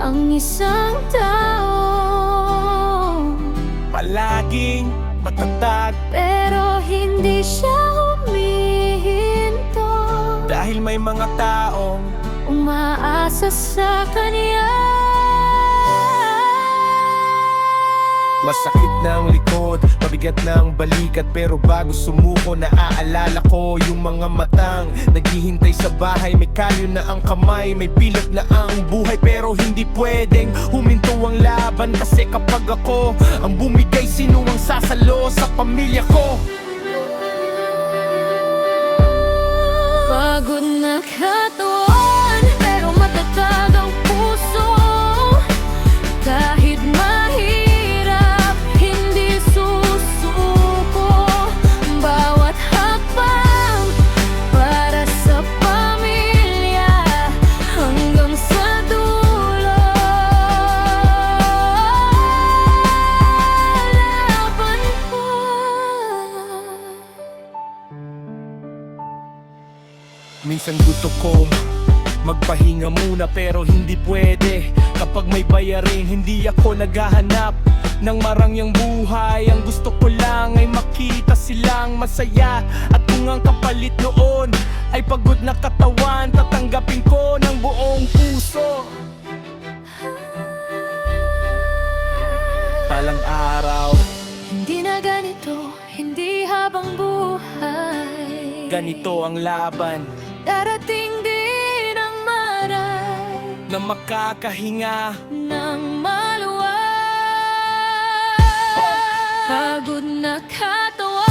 ang isang tao, palaging matatag, pero hindi siya humihinto. dahil may mga taong umaasa sa kanya. masakit ng likod, mabigat ng balikat, pero bago sumuko naaalala ko yung mga matang naghihintay sa bahay. May kalyo na ang kamay, may pilot na ang buhay, pero hindi pwedeng huminto ang laban. Kasi kapag ako ang bumigay, sino ang sasalo sa pamilya ko? Pagod na katawan, pero matatag ang puso. Kahit mahirap, hindi susuko. Bawat hakbang para sa pamilya, hanggang sa dulo. Laban pa. Minsan gusto kong magpahinga muna, pero hindi pwede. Kapag may bayarin, hindi ako naghahanap ng marangyang buhay. Ang gusto ko lang ay makita silang masaya. At kung ang kapalit noon ay pagod na katawan, tatanggapin ko ng buong puso. Palang araw, Hindi na ganito, hindi habang buhay. ganito ang laban Darating din ang maray na makakahinga. ng maluwag. Pagod na katawan,